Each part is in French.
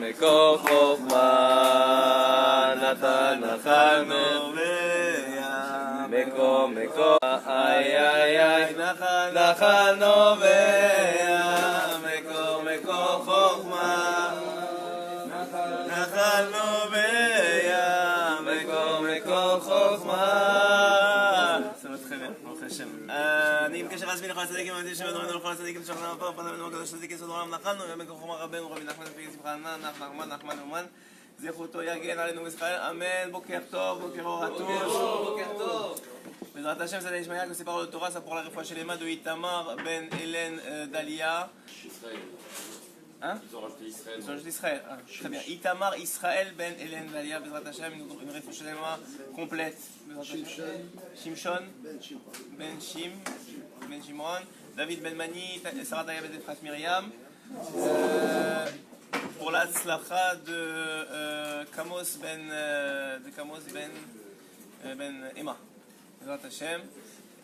מקור חוכמה, נחלנו מקור איי איי איי, נחלנו מקור חוכמה, נחלנו מקור חוכמה. Ça va très bien, ברוך השם. אני מקשר עצמי לכל הצדיקים, אני מתיישב בדורנו לכל הצדיקים, שכנע הפעם, פנינו הקדוש הצדיקים, סודרם נחנו, ומקור חוכמה רבנו, רבי נחמן פי שמחנה, נחמן אומן, זכותו יגן עלינו ישראל, אמן, בוקר טוב, בוקר אור עטוש, בוקר טוב. בעזרת השם, זה נשמע que ces paroles de Torah, ça pour la réfoua chez les mains de Itamar ben Hélène Dalia. Hein? Ils ont rajouté Israël. Ils ont rajouté Israël. Ah, très bien. Itamar Israël ben Hélène Dalia, Bezrat Hashem, une réfoua chez les mains complète. Shimshon ben Shimron, David ben Mani, Sarah Daya ben Efrat Myriam. Pour la tzlacha de Kamos ben Emma. Bezrat Hashem,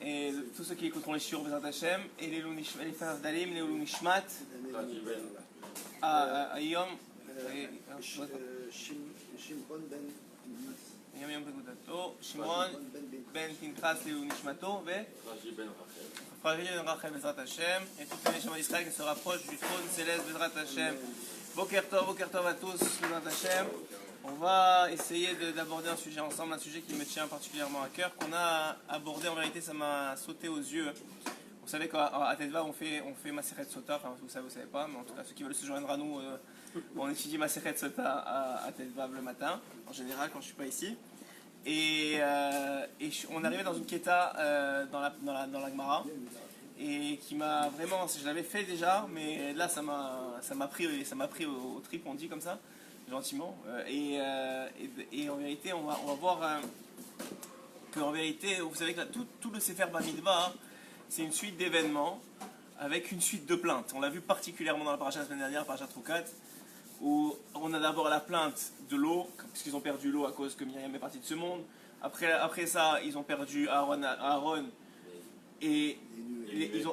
et tous ceux qui écouteront les shiur Bezrat Hashem, et les Elifaz Dalim, les Ulu Nishmat, Ayom, Shimron ben Pinchas, les Ulu Nishmato, et Raji ben Rachel Bezrat Hashem, et toutes les Neshama d'Israël qui se rapprochent du trône céleste Bezrat Hashem. Boker tov à tous, Bezrat Hashem. On va essayer d'aborder un sujet ensemble, un sujet qui me tient particulièrement à cœur, qu'on a abordé, en vérité ça m'a sauté aux yeux. Vous savez qu'à Tedvav on fait Maseret Sota, enfin vous savez pas, mais en tout cas ceux qui veulent se joindre à nous, on étudie Maseret Sota à Tedvav le matin, en général quand je suis pas ici. Et on est arrivé dans une Keta dans la Gemara, et qui m'a vraiment, je l'avais fait déjà, mais là ça m'a pris au trip, on dit comme ça. Gentiment, et en vérité on va voir qu'en vérité vous savez que tout le Sefer Bamidbar c'est une suite d'événements avec une suite de plaintes. On l'a vu particulièrement dans la paracha la semaine dernière, paracha Troukat, où on a d'abord la plainte de l'eau puisqu'ils ont perdu l'eau à cause que Myriam est partie de ce monde. Après ça ils ont perdu Aaron et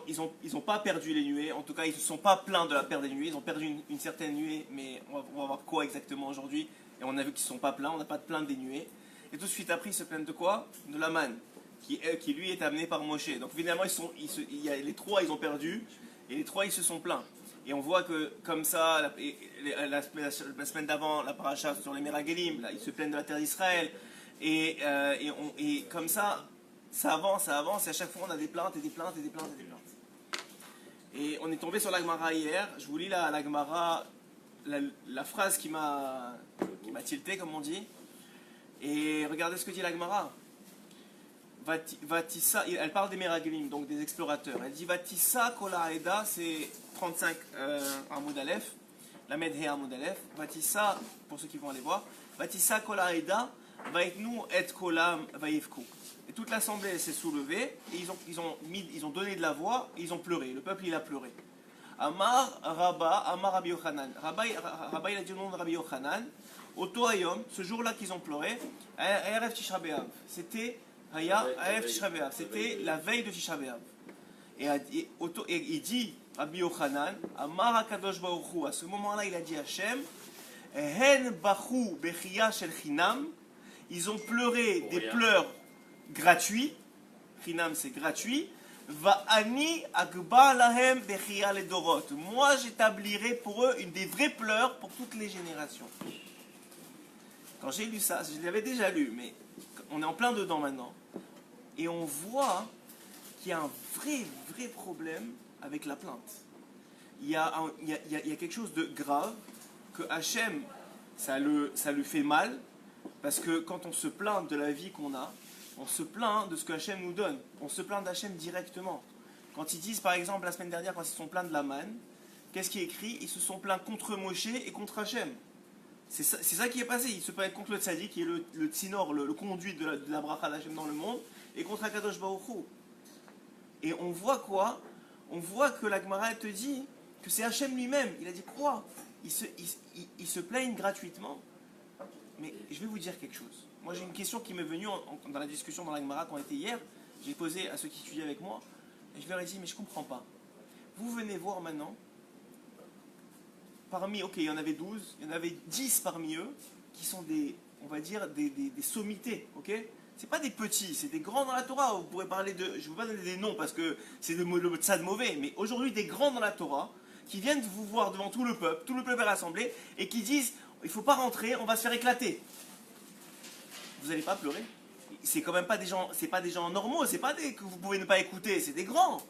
ils ont pas perdu les nuées, en tout cas ils ne se sont pas plaints de la perte des nuées, ils ont perdu une certaine nuée, mais on va voir quoi exactement aujourd'hui, et on a vu qu'ils ne sont pas plaints, on n'a pas de plainte des nuées, et tout de suite après ils se plaignent de quoi? De la manne, qui lui est amené par Moshe. Donc finalement les trois ils ont perdu, et les trois ils se sont plaints, et on voit que comme ça, la semaine d'avant, la paracha sur les Meragelim, là, ils se plaignent de la terre d'Israël, et comme ça, ça avance, et à chaque fois on a des plaintes. Et on est tombé sur la Gemara hier, je vous lis la Gemara, la phrase qui m'a tilté, comme on dit, et regardez ce que dit la Gemara. Elle parle des Meragelim, donc des explorateurs. Elle dit Vatissa Kol Haeda, c'est 35 Amoud Aleph, la Medhe Amoud Aleph. Vatissa, pour ceux qui vont aller voir, Vatissa Kol Haeda, Vaitnu et Kolam Vaivku. Et toute l'assemblée s'est soulevée, et ils ont donné de la voix, et ils ont pleuré. Le peuple il a pleuré. Amar Rabbi Yochanan. Rabbi il a dit le nom de Rabbi Yochanan. Oto Hayom, ce jour-là qu'ils ont pleuré, Erev Tisha B'Av. C'était la veille de Tisha B'Av. Et il dit Rabbi Yochanan, Amar HaKadosh Baruch Hu. À ce moment-là, il a dit Hachem, Hen Bachu Bechia Shel Chinam. Ils ont pleuré des pleurs gratuits. Chinam c'est gratuit. Va ani agba lahem bechia ledorot. Moi j'établirai pour eux des vrais pleurs pour toutes les générations. Quand j'ai lu ça, je l'avais déjà lu, mais on est en plein dedans maintenant. Et on voit qu'il y a un vrai problème avec la plainte. Il y a quelque chose de grave, que Hachem, ça lui fait mal, parce que quand on se plaint de la vie qu'on a, on se plaint de ce que Hachem nous donne. On se plaint d'Hachem directement. Quand ils disent, par exemple, la semaine dernière, quand ils se sont plaints de la manne, qu'est-ce qui est écrit? Ils se sont plaints contre Moshe et contre Hachem. C'est ça qui est passé. Ils se plaignent contre le tzaddik, qui est le tsinor, le conduit de la bracha d'Hachem dans le monde, et contre HaKadosh Baruch Hu. Et on voit quoi? On voit que la Gemara te dit que c'est Hachem lui-même. Il a dit quoi? Ils se plaignent gratuitement. Mais je vais vous dire quelque chose. Moi j'ai une question qui m'est venue dans la discussion dans la Gemara qu'on était hier. J'ai posé à ceux qui étudiaient avec moi. Et je leur ai dit, mais je ne comprends pas. Vous venez voir maintenant parmi, ok, il y en avait 12, il y en avait 10 parmi eux qui sont des, on va dire, des sommités, ok? C'est pas des petits, c'est des grands dans la Torah. Vous pourrez parler de, je ne veux pas donner des noms parce que c'est le tzad mauvais, mais aujourd'hui des grands dans la Torah qui viennent vous voir devant tout le peuple est rassemblé et qui disent, il faut pas rentrer, on va se faire éclater. Vous n'allez pas pleurer? C'est quand même pas des gens, c'est pas des gens normaux, c'est pas des que vous pouvez ne pas écouter, c'est des grands.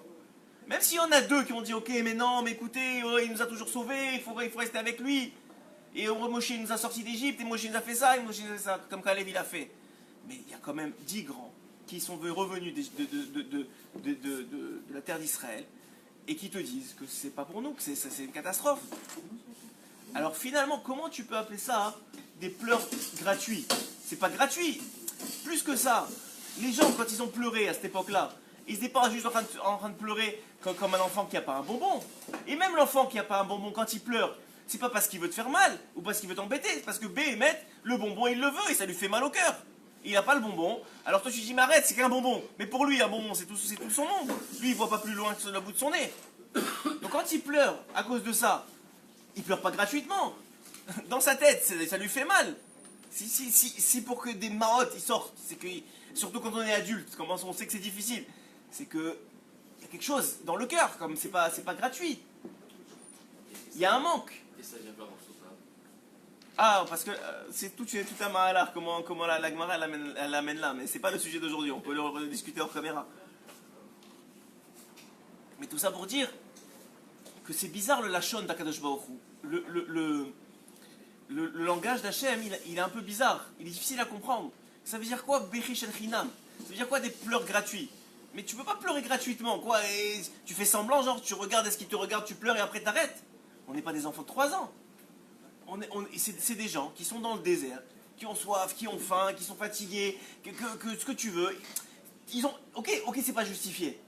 Même s'il y en a deux qui ont dit, ok, mais non, mais écoutez, il nous a toujours sauvés, il faut rester avec lui. Et Moshe nous a sortis d'Égypte, et Moshe nous a fait ça, et Moshe nous a fait ça, comme Kalev il a fait. Mais il y a quand même 10 grands qui sont revenus de la terre d'Israël et qui te disent que c'est pas pour nous, que c'est une catastrophe. Alors finalement, comment tu peux appeler ça des pleurs gratuits? C'est pas gratuit. Plus que ça, les gens, quand ils ont pleuré à cette époque-là, ils n'étaient pas juste en train de pleurer comme un enfant qui n'a pas un bonbon. Et même l'enfant qui n'a pas un bonbon, quand il pleure, c'est pas parce qu'il veut te faire mal ou parce qu'il veut t'embêter, c'est parce que Béhémet, le bonbon, il le veut et ça lui fait mal au cœur. Il n'a pas le bonbon, alors toi tu dis, mais arrête, c'est qu'un bonbon. Mais pour lui, un bonbon, c'est tout son monde. Lui, il voit pas plus loin que le bout de son nez. Donc quand il pleure à cause de ça, il pleure pas gratuitement. Dans sa tête, ça lui fait mal. Si pour que des marottes ils sortent, c'est que, surtout quand on est adulte, comment on sait que c'est difficile, c'est que il y a quelque chose dans le cœur, comme c'est pas gratuit. Il y a un manque. Et ça vient pas dans ce sens. Ah, parce que c'est tout un mahalach, comment la Gemara elle l'amène là, mais c'est pas le sujet d'aujourd'hui, on peut le rediscuter en caméra. Mais tout ça pour dire que c'est bizarre le lachon d'Akadosh Baruch Hu. Le langage d'Hachem, il est un peu bizarre, il est difficile à comprendre. Ça veut dire quoi, Bechi Shel Chinam? Ça veut dire quoi, des pleurs gratuits? Mais tu peux pas pleurer gratuitement, quoi, et tu fais semblant, genre tu regardes, est-ce qu'il te regarde, tu pleures et après t'arrêtes. On n'est pas des enfants de 3 ans. C'est des gens qui sont dans le désert, qui ont soif, qui ont faim, qui sont fatigués, ce que tu veux. Ils ont, ok, c'est pas justifié.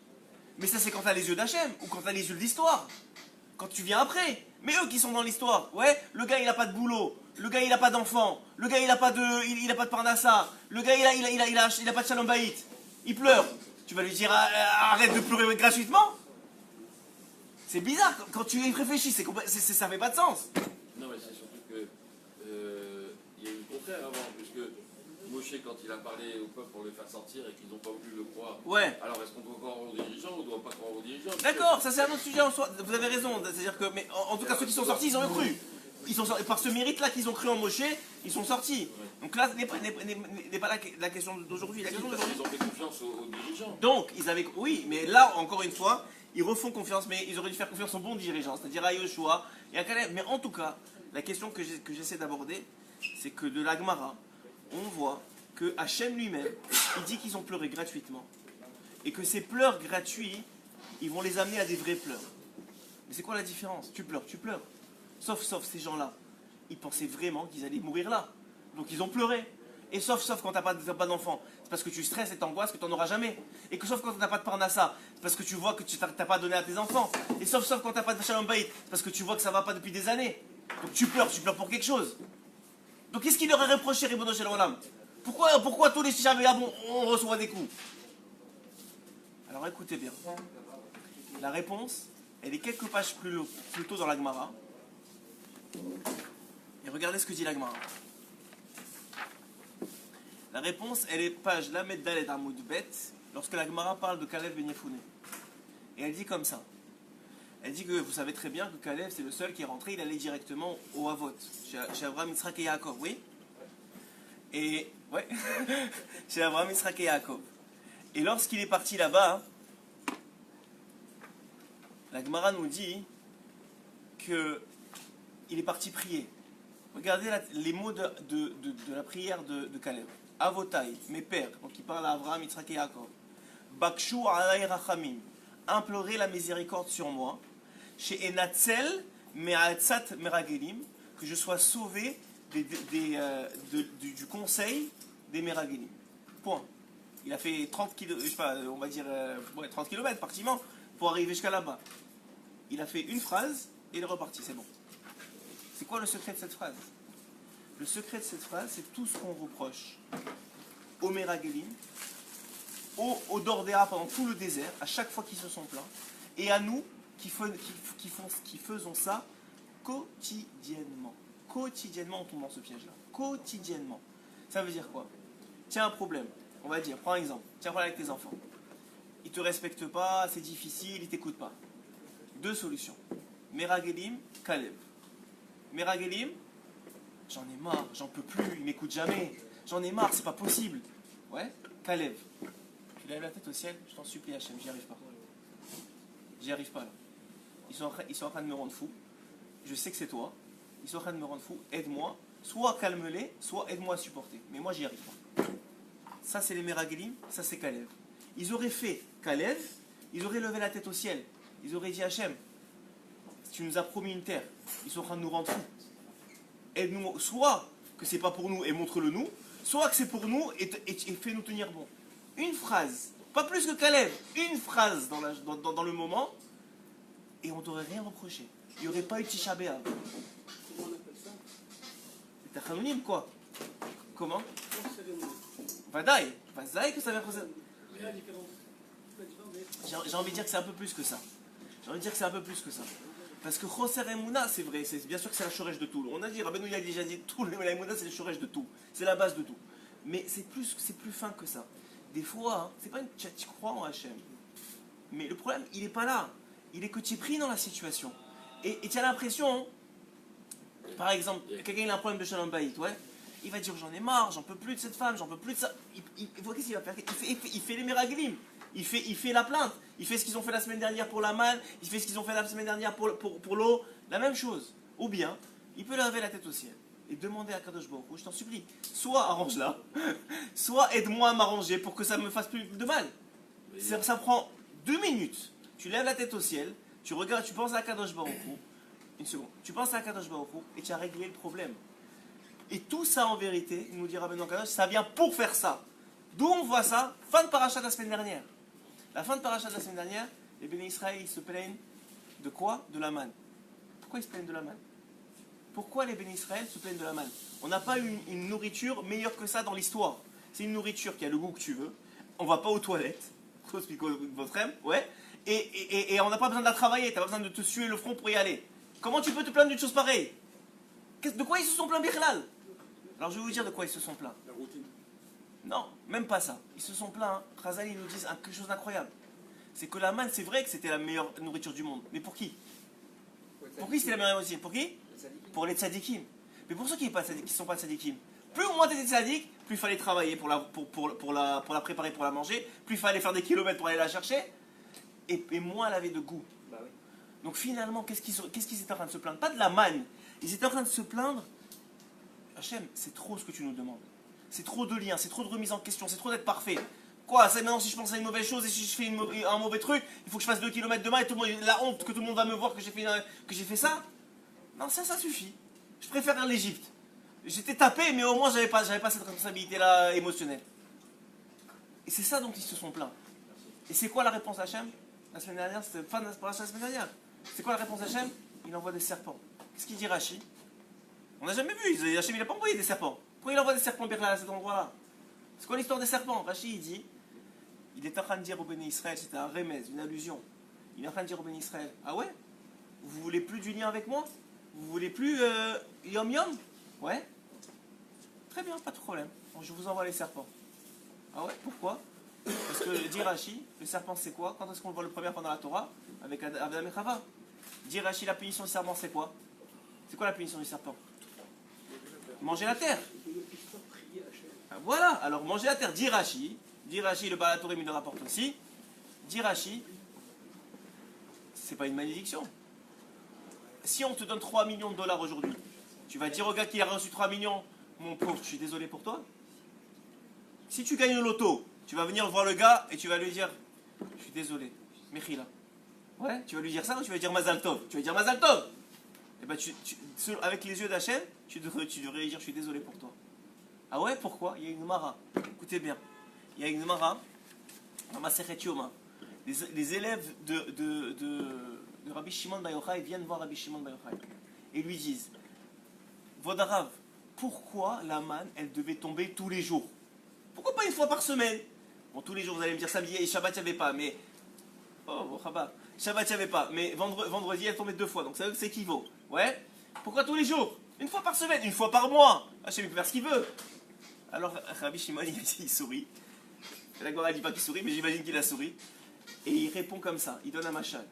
Mais ça c'est quand t'as les yeux d'Hachem, ou quand t'as les yeux de l'histoire. Quand tu viens après. Mais eux qui sont dans l'histoire, ouais, le gars il a pas de boulot, le gars il a pas d'enfant, le gars il a pas de parnassa, le gars il a pas de shalom bayit, il pleure. Tu vas lui dire arrête de pleurer gratuitement? C'est bizarre, quand tu y réfléchis, ça fait pas de sens. Non mais c'est surtout que il y a eu le contraire avant, puisque Moshe quand il a parlé au peuple pour les faire sortir et qu'ils n'ont pas voulu le croire. Ouais. Alors est-ce qu'on doit croire aux dirigeants ou on ne doit pas croire aux dirigeants? D'accord, ça c'est un autre sujet en soi. Vous avez raison. C'est-à-dire que, mais en tout cas ceux qui sont sortis, ils ont cru. Ils sont sortis, par ce mérite-là qu'ils ont cru en Moshe, ils sont sortis. Donc là, ce n'est pas la question d'aujourd'hui. Ils ont fait confiance aux dirigeants. Donc ils avaient, oui, mais là encore une fois, ils refont confiance, mais ils auraient dû faire confiance aux bons dirigeants, c'est-à-dire à Yoshua et à Caleb. Mais en tout cas, la question que j'essaie d'aborder, c'est que de la Gemara, on voit que Hachem lui-même, il dit qu'ils ont pleuré gratuitement. Et que ces pleurs gratuits, ils vont les amener à des vrais pleurs. Mais c'est quoi la différence? Tu pleures. Sauf ces gens-là, ils pensaient vraiment qu'ils allaient mourir là. Donc ils ont pleuré. Et sauf quand t'as pas d'enfant, c'est parce que tu stresses et t'angoisses que t'en auras jamais. Et que sauf quand t'as pas de parnassa, c'est parce que tu vois que tu t'as pas donné à tes enfants. Et sauf quand t'as pas de shalom bayit, c'est parce que tu vois que ça va pas depuis des années. Donc tu pleures pour quelque chose. Donc qu'est-ce qu'il leur a reproché, Ribono Shel Olam? Pourquoi tous les Shabbat on reçoit des coups? Alors écoutez bien. La réponse, elle est quelques pages plus tôt dans la Gemara. Et regardez ce que dit la Gemara. La réponse, elle est page Lamed Dalet Amoud Bet, lorsque la Gemara parle de Kalev Ben Yefouné. Et elle dit comme ça. Elle dit que vous savez très bien que Kalev, c'est le seul qui est rentré, il allait directement au Havot, chez Abraham, Yitzhak et Yaakov, oui? Et, ouais, chez Abraham, Yitzhak et Yaakov. Et lorsqu'il est parti là-bas, la Gemara nous dit qu'il est parti prier. Regardez les mots de la prière de Kalev. Avotai, mes pères, donc il parle à Abraham, Yitzhak et Yaakov. Bakshu alay rachamim, implorez la miséricorde sur moi. Chez Enatzel me'atzat meragelim, que je sois sauvé du conseil des meragelim. Point. Il a fait 30 km, je sais pas, on va dire 30 km partiment pour arriver jusqu'à là-bas. Il a fait une phrase et il est reparti, c'est bon. C'est quoi le secret de cette phrase? Le secret de cette phrase, c'est tout ce qu'on reproche aux Meragelim, aux Dordéa pendant tout le désert, à chaque fois qu'ils se sont plaints, et à nous qui faisons ça quotidiennement. Quotidiennement, on tombe dans ce piège-là. Quotidiennement. Ça veut dire quoi? Tiens, un problème. On va dire, prends un exemple. Tiens, parle avec tes enfants. Ils ne te respectent pas, c'est difficile, ils ne t'écoutent pas. Deux solutions. Meragelim, Kalev. Meragelim, j'en ai marre, j'en peux plus, ils ne m'écoutent jamais. J'en ai marre, c'est pas possible. Ouais, Kalev. Tu lèves la tête au ciel, je t'en supplie, Hachem, j'y arrive pas. J'y arrive pas là. Ils sont en train de me rendre fou. Je sais que c'est toi. Ils sont en train de me rendre fou. Aide-moi. Soit calme-les, soit aide-moi à supporter. Mais moi, j'y arrive pas. Ça, c'est les Meragelim, ça, c'est Kalev. Ils auraient fait Kalev, ils auraient levé la tête au ciel. Ils auraient dit Hachem, tu nous as promis une terre. Ils sont en train de nous rendre fous. Aide-nous, soit que c'est pas pour nous et montre-le nous, soit que c'est pour nous et fais-nous tenir bon. Une phrase, pas plus que Kalev, une phrase dans le moment, et on t'aurait rien reproché. Il n'y aurait pas eu Tisha B'Av. Comment on appelle ça? C'est un anonyme, quoi. Comment? Vadaï. Vadaï que ça vient procéder. J'ai envie de dire que c'est un peu plus que ça. J'ai envie de dire que c'est un peu plus que ça. Parce que Choser Emouna, c'est vrai, bien sûr que c'est la chorèche de tout. On a dit, Rabbeinu il a déjà dit, tout la Emouna c'est la chorèche de tout. C'est la base de tout. Mais c'est plus fin que ça. Des fois, hein, c'est pas une tu crois en Hachem. Mais le problème, il n'est pas là. Il est que tu es pris dans la situation. Et tu as l'impression, par exemple, quelqu'un il a un problème de Shalom Bayit, ouais. Il va dire j'en ai marre, j'en peux plus de cette femme, j'en peux plus de ça. Qu'est-ce qu'il va faire? Il fait les Meraglim. Il fait la plainte. Il fait ce qu'ils ont fait la semaine dernière pour la manne. Il fait ce qu'ils ont fait la semaine dernière pour l'eau. La même chose. Ou bien, il peut lever la tête au ciel et demander à Kadosh Baruch Hu, je t'en supplie, soit arrange-la, soit aide-moi à m'arranger pour que ça me fasse plus de mal. Ça prend 2 minutes. Tu lèves la tête au ciel, tu regardes, tu penses à Kadosh Baruch Hu. Une seconde. Tu penses à Kadosh Baruch Hu et tu as réglé le problème. Et tout ça, en vérité, il nous dira maintenant Kadosh, ça vient pour faire ça. D'où on voit ça? Fin de paracha de la semaine dernière. La fin de paracha de la semaine dernière, les bénis Israël, ils se plaignent de quoi? De la manne. Pourquoi ils se plaignent de la manne? Pourquoi les bénis Israël se plaignent de la manne? On n'a pas eu une nourriture meilleure que ça dans l'histoire. C'est une nourriture qui a le goût que tu veux. On va pas aux toilettes. Votre aime, ouais. Et on n'a pas besoin de la travailler. Tu n'as pas besoin de te suer le front pour y aller. Comment tu peux te plaindre d'une chose pareille? De quoi ils se sont plaints, Birlal? Alors je vais vous dire de quoi ils se sont plaints. La routine. Non, même pas ça. Ils se sont plaints. Khazal, ils nous disent quelque chose d'incroyable. C'est que la manne, c'est vrai que c'était la meilleure nourriture du monde. Mais pour qui? Pour qui c'était la meilleure nourriture? Pour qui? Pour les tzadikim. Mais pour ceux qui ne sont pas tzadikim, plus au moins tu étais tzadik, plus il fallait travailler pour la préparer, pour la manger, plus il fallait faire des kilomètres pour aller la chercher, et moins elle avait de goût. Bah oui. Donc finalement, qu'est-ce qu'ils étaient en train de se plaindre? Pas de la manne. Ils étaient en train de se plaindre. Hachem, c'est trop ce que tu nous demandes. C'est trop de liens, c'est trop de remise en question, c'est trop d'être parfait. Quoi, ça, maintenant si je pense à une mauvaise chose et si je fais un mauvais truc, il faut que je fasse 2 km demain et tout le monde, la honte que tout le monde va me voir que j'ai fait ça. Non, ça suffit. Je préfère l'Égypte. J'étais tapé, mais au moins j'avais pas cette responsabilité-là émotionnelle. Et c'est ça dont ils se sont plaints. Et c'est quoi la réponse d'Hachem? La semaine dernière, c'était fin de la semaine dernière. C'est quoi la réponse d'Hachem? Il envoie des serpents. Qu'est-ce qu'il dit Rashi? On n'a jamais vu, Hachem il n'a pas envoyé des serpents. Pourquoi il envoie des serpents à cet endroit-là? C'est quoi l'histoire des serpents? Rashi il dit, il est en train de dire au béni Israël, c'était un remède, une allusion. Il est en train de dire au béni Israël, ah ouais? Vous voulez plus du lien avec moi? Vous voulez plus Yom Yom? Ouais? Très bien, pas de problème. Bon, je vous envoie les serpents. Ah ouais? Pourquoi? Parce que dit Rashi, le serpent c'est quoi? Quand est-ce qu'on le voit le premier pendant la Torah? Avec Adam et Chava. Dit Rashi, la punition du serpent c'est quoi? C'est quoi la punition du serpent? Manger la terre. Ah, voilà, alors manger la terre. Dit Rashi, le Balatorim il le rapporte aussi. Dit Rashi, c'est pas une malédiction. Si on te donne 3 millions de dollars aujourd'hui, tu vas dire au gars qui a reçu 3 millions, mon pauvre, je suis désolé pour toi. Si tu gagnes le loto, tu vas venir voir le gars et tu vas lui dire, je suis désolé, Mechila. Ouais, tu vas lui dire ça ou tu vas lui dire Mazal Tov? Tu vas dire Mazal Tov. Et ben avec les yeux d'Hachem, tu devrais lui dire, je suis désolé pour toi. Ah ouais, pourquoi? Il y a une Mara. Écoutez bien, il y a une Mara dans Masechet Yoma. Les élèves de Rabbi Shimon Bar Yochai viennent voir Rabbi Shimon Bar Yochai et lui disent, Vodarav, pourquoi la manne, elle devait tomber tous les jours? Pourquoi pas une fois par semaine? Bon, tous les jours, vous allez me dire, samedi et Shabbat, il n'y avait pas, mais... Oh, Shabbat, il n'y avait pas, mais vendredi, elle tombait 2 fois, donc ça veut que c'est équivaut. Ouais? Pourquoi tous les jours? Une fois par semaine, une fois par mois. Hachem, il peut faire ce qu'il veut. Alors, Rabbi Shimon, il sourit. La Gemara ne dit pas qu'il sourit, mais j'imagine qu'il a souri. Et il répond comme ça, il donne un machal.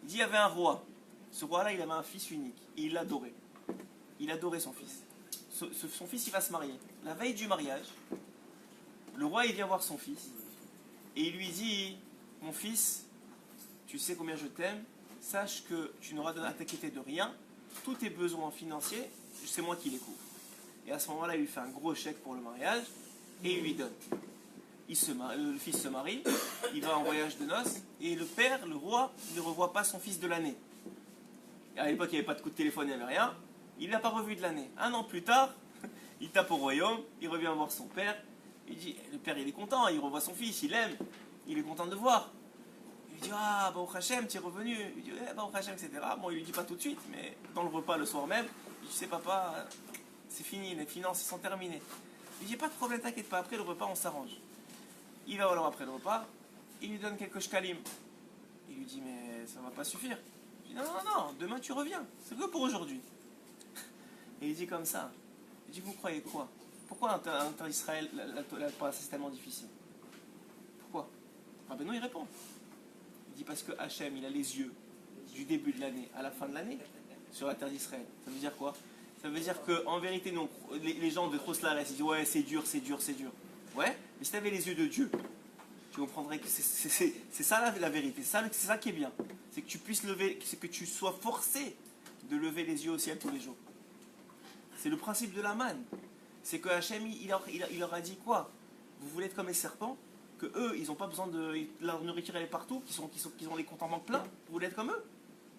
Il dit, il y avait un roi. Ce roi-là, il avait un fils unique. Et il l'adorait. Il adorait son fils. Son fils, il va se marier. La veille du mariage, le roi, il vient voir son fils. Et il lui dit, mon fils, tu sais combien je t'aime. Sache que tu n'auras à t'inquiéter de rien. Tous tes besoins financiers, c'est moi qui les couvre. Et à ce moment-là, il lui fait un gros chèque pour le mariage. Et il lui donne. Le fils se marie, il va en voyage de noces, et le père, le roi, ne revoit pas son fils de l'année. À l'époque, il n'y avait pas de coup de téléphone, il n'y avait rien. Il ne l'a pas revu de l'année. Un an plus tard, il tape au royaume, il revient voir son père. Il dit, le père, il est content, il revoit son fils, il l'aime, il est content de le voir. Il dit, ah, Baruch Hashem, tu es revenu. Il dit, Baruch Hashem, etc. Bon, il lui dit pas tout de suite, mais dans le repas le soir même, il dit, tu sais, papa, c'est fini, les finances sont terminées. Il dit, pas de problème, t'inquiète pas, après le repas, on s'arrange. Il va alors après le repas, il lui donne quelques shkalim. Il lui dit, mais ça va pas suffire. Il dit, non, non, non, demain tu reviens, c'est que pour aujourd'hui. Et il dit comme ça, il dit, vous croyez quoi? Pourquoi en Israël, la passe c'est tellement difficile? Pourquoi? Ah ben non, il répond. Il dit, parce que Hachem, il a les yeux du début de l'année à la fin de l'année sur la terre d'Israël. Ça veut dire quoi? Ça veut dire qu'en vérité, non, les gens de Troslares, ils disent, ouais, c'est dur, c'est dur, c'est dur. Ouais, mais si tu avais les yeux de Dieu, tu comprendrais que c'est ça la vérité, c'est ça qui est bien. C'est que tu puisses lever, c'est que tu sois forcé de lever les yeux au ciel tous les jours. C'est le principe de la manne. C'est que Hachem, il leur a dit quoi? Vous voulez être comme les serpents? Que eux, ils n'ont pas besoin de leur nourriture, elle est partout, qu'ils ont les comptes en banque pleins? Vous voulez être comme eux?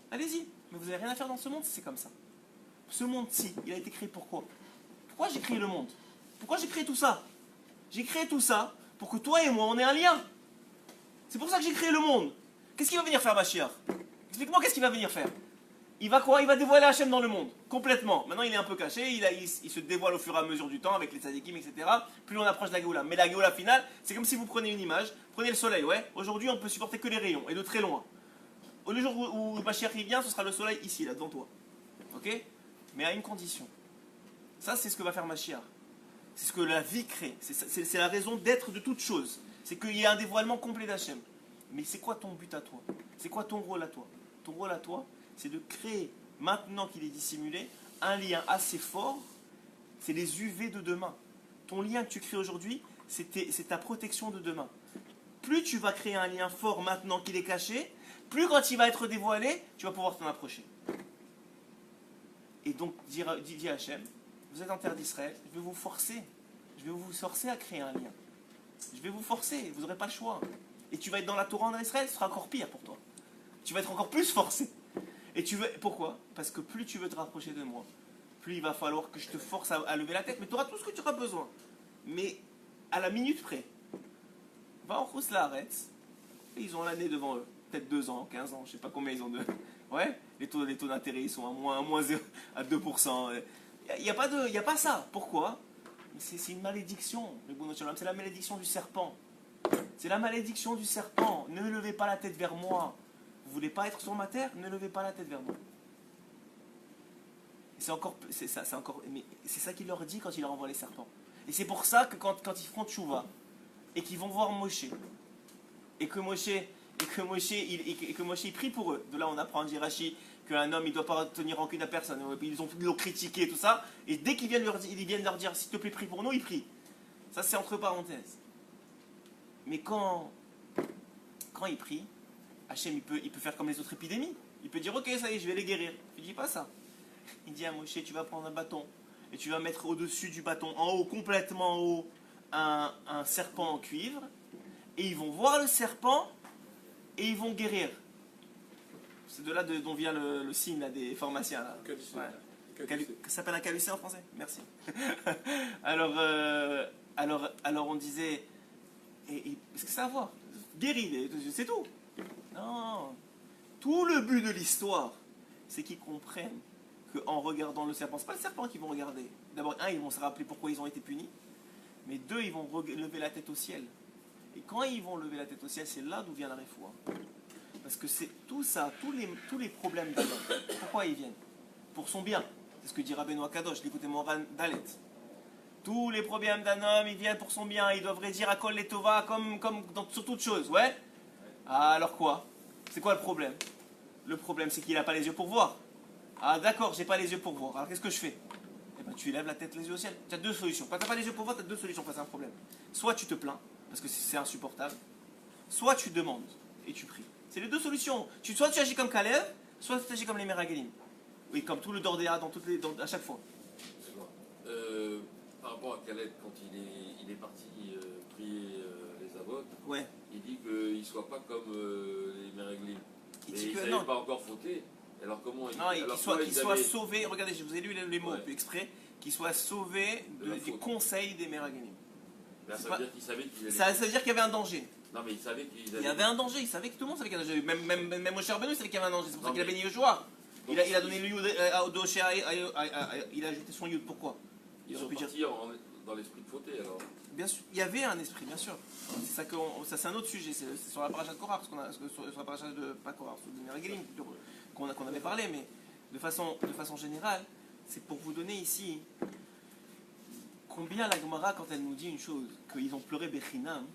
Allez-y, mais vous n'avez rien à faire dans ce monde si c'est comme ça. Ce monde-ci, il a été créé pourquoi? Pourquoi j'ai créé le monde? Pourquoi j'ai créé tout ça? J'ai créé tout ça pour que toi et moi, on ait un lien. C'est pour ça que j'ai créé le monde. Qu'est-ce qu'il va venir faire, Mashiach? Explique-moi qu'est-ce qu'il va venir faire. Il va quoi? Il va dévoiler Hachem dans le monde, complètement. Maintenant, il est un peu caché, il se dévoile au fur et à mesure du temps avec les tzadikim, etc. Plus on approche de la Géoula. Mais la Géoula finale, c'est comme si vous prenez une image, prenez le soleil, ouais. Aujourd'hui, on peut supporter que les rayons, et de très loin. Le jour où Mashiach vient, ce sera le soleil ici, là, devant toi. Ok? Mais à une condition. Ça, c'est ce que va faire Mashiach. C'est ce que la vie crée. C'est la raison d'être de toute chose. C'est qu'il y a un dévoilement complet d'Hachem. Mais c'est quoi ton but à toi? C'est quoi ton rôle à toi? Ton rôle à toi, c'est de créer, maintenant qu'il est dissimulé, un lien assez fort. C'est les UV de demain. Ton lien que tu crées aujourd'hui, c'est ta protection de demain. Plus tu vas créer un lien fort maintenant qu'il est caché, plus quand il va être dévoilé, tu vas pouvoir t'en approcher. Et donc, dit Hachem, vous êtes en terre d'Israël, je vais vous forcer. Je vais vous forcer à créer un lien. Je vais vous forcer, vous n'aurez pas le choix. Et tu vas être dans la Torah en Israël, ce sera encore pire pour toi. Tu vas être encore plus forcé. Et pourquoi? Parce que plus tu veux te rapprocher de moi, plus il va falloir que je te force à lever la tête. Mais tu auras tout ce que tu auras besoin. Mais à la minute près. Va en Rousse la arrête. Et ils ont l'année devant eux. Peut-être 2 ans, 15 ans, je ne sais pas combien ils ont de. Ouais, les taux d'intérêt, ils sont à 2%. Il n'y a pas ça. Pourquoi? C'est une malédiction. C'est la malédiction du serpent. C'est la malédiction du serpent. Ne levez pas la tête vers moi. Vous voulez pas être sur ma terre? Ne levez pas la tête vers moi. C'est ça qu'il leur dit quand il leur envoie les serpents. Et c'est pour ça que quand ils feront tchouva et qu'ils vont voir Moshe et que Moshe il prie pour eux. De là on apprend, dit Rashi, qu'un homme il ne doit pas tenir rancune à personne. Ils l'ont critiqué et tout ça. Et dès qu'ils viennent leur dire s'il te plaît prie pour nous, ils prient. Ça c'est entre parenthèses. Mais quand il prie, Hachem il peut faire comme les autres épidémies. Il peut dire ok ça y est je vais les guérir. Il ne dit pas ça. Il dit à Moshe tu vas prendre un bâton et tu vas mettre au-dessus du bâton, en haut, complètement en haut, un serpent en cuivre. Et ils vont voir le serpent et ils vont guérir. C'est de là dont vient le signe là, des pharmaciens. Là. Ouais. Ça s'appelle un calucet en français? Merci. alors on disait, est-ce que ça a à voir? Guérir, c'est tout. Non. Tout le but de l'histoire, c'est qu'ils comprennent qu'en regardant le serpent, c'est pas le serpent qu'ils vont regarder. D'abord, ils vont se rappeler pourquoi ils ont été punis. Mais 2, ils vont lever la tête au ciel. Et quand ils vont lever la tête au ciel, c'est là d'où vient la réfoua. Parce que c'est tout ça, tous les problèmes de l'homme. Pourquoi ils viennent? pour son bien. C'est ce que dit Rabbeinu Akadosh, l'écoutez Moran Dalet. Tous les problèmes d'un homme, ils viennent pour son bien. Ils doivent dire à Kol Letova comme sur toute chose, ouais. Ah, alors quoi? C'est quoi le problème? Le problème, c'est qu'il n'a pas les yeux pour voir. Ah, d'accord, j'ai pas les yeux pour voir. Alors qu'est-ce que je fais? Eh ben, tu lèves la tête, les yeux au ciel. Tu as deux solutions. Quand tu n'as pas les yeux pour voir, tu as deux solutions face à un problème. Soit tu te plains, parce que c'est insupportable. Soit tu demandes et tu pries. C'est les deux solutions. Soit tu agis comme Kalev, soit tu agis comme les Meraglim. Oui, comme tout le Dordéa à chaque fois. Par rapport à Kalev, quand il est parti prier les avots, ouais. Il dit qu'il ne soit pas comme les Meraglim. Il ne savait non. pas encore fauter. Alors comment il... Non, qu'il soit sauvé. Regardez, je vous ai lu les mots exprès. Qu'il soit sauvé du conseil des Meraglim. Ça veut dire qu'il savait qu'il allait... Ça veut dire qu'il y avait un danger. Non, mais il savait qu'il allait... Il y avait un danger. Il savait que tout le monde savait qu'il y avait un danger. Même Moshe Rabbeinu, il savait qu'il y avait un danger. C'est pour ça qu'il a béni Yoshua. Il a donné le yud à Odoshea. Il a ajouté son yud. Pourquoi? Ils sont partis dans l'esprit de fauter alors. Bien sûr, il y avait un esprit, bien sûr. Ça c'est un autre sujet, c'est sur la paracha de Korah, sur la paracha de pas Korah, sur le Meraglim qu'on avait parlé, mais de façon générale, c'est pour vous donner ici combien la Gemara, quand elle nous dit une chose, qu'ils ont pleuré Bechinam,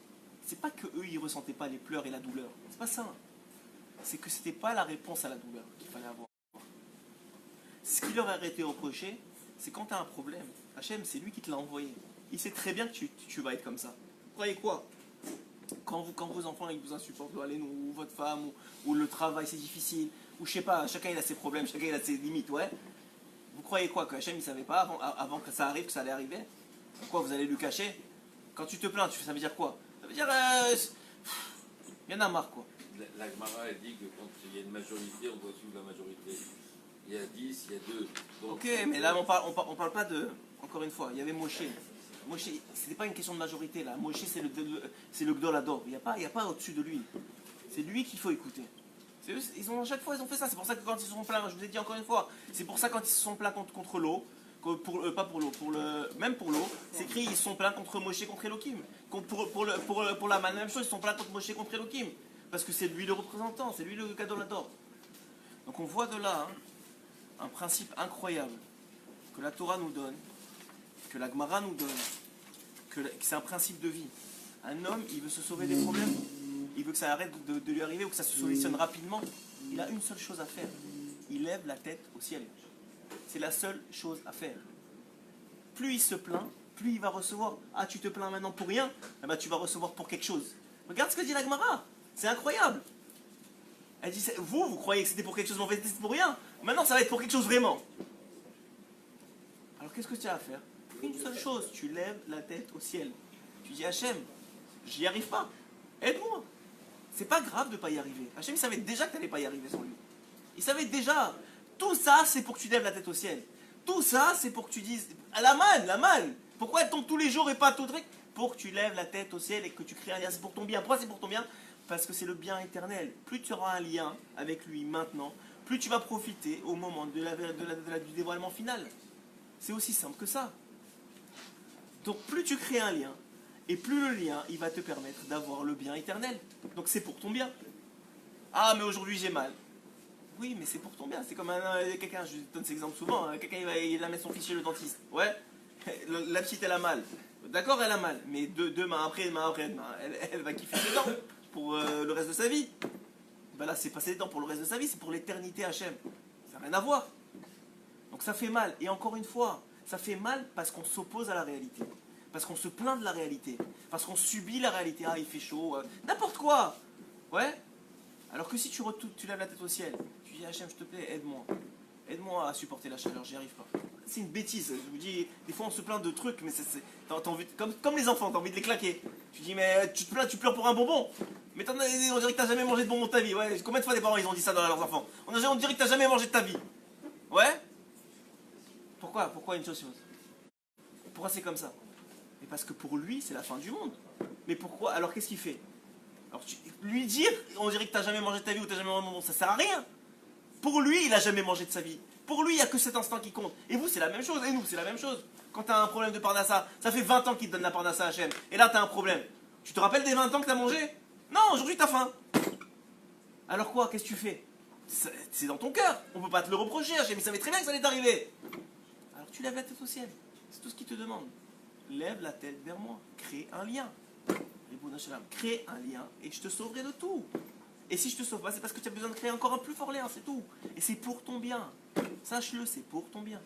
c'est pas que eux ils ressentaient pas les pleurs et la douleur, c'est pas ça. C'est que c'était pas la réponse à la douleur qu'il fallait avoir. Ce qui leur a été reproché, c'est quand tu as un problème, Hachem, c'est lui qui te l'a envoyé. Il sait très bien que tu vas être comme ça. Vous croyez quoi? Quand vos enfants ils vous insupportent, ou votre femme, ou le travail c'est difficile, ou je sais pas, chacun il a ses problèmes, chacun il a ses limites, ouais. Vous croyez quoi? Que Hachem il savait pas avant que ça arrive, que ça allait arriver? Pourquoi vous allez lui cacher? Quand tu te plains, ça veut dire quoi? Ça veut dire il y en a marre quoi. La Gemara elle dit que quand il y a une majorité, on doit suivre la majorité. Il y a 10, il y a 2. Donc, ok, mais là on parle pas de... Encore une fois, il y avait Moshe. Moshe, c'était pas une question de majorité là. Moshe, c'est le Gdol Ador. Il n'y a pas au-dessus de lui. C'est lui qu'il faut écouter. À chaque fois, ils ont fait ça. C'est pour ça que quand ils se sont plaints, je vous ai dit encore une fois, c'est pour ça quand ils se sont plaints contre l'eau, pas pour l'eau, même pour l'eau, c'est écrit ils se sont plaints contre Moshe, contre Elohim. Pour la même chose, ils se sont plaints contre Moshe, contre Elohim. Parce que c'est lui le représentant, c'est lui le Gdol Ador. Donc on voit de là un principe incroyable que la Torah nous donne, que la Gemara nous donne, que c'est un principe de vie. Un homme, il veut se sauver des problèmes, il veut que ça arrête de lui arriver ou que ça se solutionne rapidement. Il a une seule chose à faire. Il lève la tête au ciel. C'est la seule chose à faire. Plus il se plaint, plus il va recevoir. Ah, tu te plains maintenant pour rien? Eh ben, tu vas recevoir pour quelque chose. Regarde ce que dit la Gemara. C'est incroyable. Elle dit, vous croyez que c'était pour quelque chose, mais en fait c'était pour rien. Maintenant, ça va être pour quelque chose vraiment. Alors qu'est-ce que tu as à faire? Une seule chose, tu lèves la tête au ciel. Tu dis Hachem, j'y arrive pas. Aide-moi. C'est pas grave de ne pas y arriver. Hachem, il savait déjà que tu n'allais pas y arriver sans lui. Il savait déjà. Tout ça, c'est pour que tu lèves la tête au ciel. Tout ça, c'est pour que tu dises la manne. Pourquoi elle tombe tous les jours et pas tout truc? Pour que tu lèves la tête au ciel et que tu crées un lien. C'est pour ton bien. Pourquoi c'est pour ton bien? Parce que c'est le bien éternel. Plus tu auras un lien avec lui maintenant, plus tu vas profiter au moment du dévoilement final. C'est aussi simple que ça. Donc plus tu crées un lien, et plus le lien, il va te permettre d'avoir le bien éternel. Donc c'est pour ton bien. Ah, mais aujourd'hui j'ai mal. Oui, mais c'est pour ton bien. C'est comme quelqu'un, je donne cet exemple souvent, quelqu'un il va mettre son fils chez le dentiste. Ouais, la petite elle a mal. D'accord, elle a mal, mais demain, après-demain, elle va kiffer ses dents pour le reste de sa vie. Ben là, c'est pas ses dents pour le reste de sa vie, c'est pour l'éternité Hachem. Ça n'a rien à voir. Donc ça fait mal. Et encore une fois, ça fait mal parce qu'on s'oppose à la réalité. Parce qu'on se plaint de la réalité. Parce qu'on subit la réalité. Ah, il fait chaud. N'importe quoi. Ouais. Alors que si tu lèves la tête au ciel, tu dis Hachem, s'il te plaît, aide-moi. Aide-moi à supporter la chaleur, j'y arrive pas. C'est une bêtise. Je vous dis, des fois on se plaint de trucs, mais t'as envie, comme les enfants, t'as envie de les claquer. Tu dis, mais tu te plains, tu pleures pour un bonbon. Mais on dirait que t'as jamais mangé de bonbon de ta vie. Ouais. Combien de fois les parents ils ont dit ça dans leurs enfants? On dirait que t'as jamais mangé de ta vie. Ouais. Pourquoi une chose? Pourquoi c'est comme ça? Mais parce que pour lui, c'est la fin du monde. Mais pourquoi? Alors qu'est-ce qu'il fait? Alors lui dire, on dirait que t'as jamais mangé de ta vie ou t'as jamais mangé de bonbon, ça sert à rien. Pour lui, il a jamais mangé de sa vie. Pour lui, il n'y a que cet instant qui compte. Et vous, c'est la même chose. Et nous, c'est la même chose. Quand tu as un problème de parnassa, ça fait 20 ans qu'il te donne la parnassa à Hachem. Et là, tu as un problème. Tu te rappelles des 20 ans que tu as mangé? Non, aujourd'hui, tu as faim. Alors quoi? Qu'est-ce que tu fais? C'est dans ton cœur. On ne peut pas te le reprocher, Hachem. Il savait très bien que ça allait t'arriver. Alors tu lèves la tête au ciel. C'est tout ce qu'il te demande. Lève la tête vers moi. Crée un lien. Crée un lien et je te sauverai de tout. Et si je te sauve pas, c'est parce que tu as besoin de créer encore un plus fort lien, c'est tout. Et c'est pour ton bien. Sache-le, c'est pour ton bien.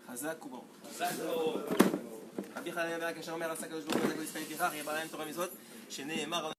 Chazak ou Baruch. Chazak.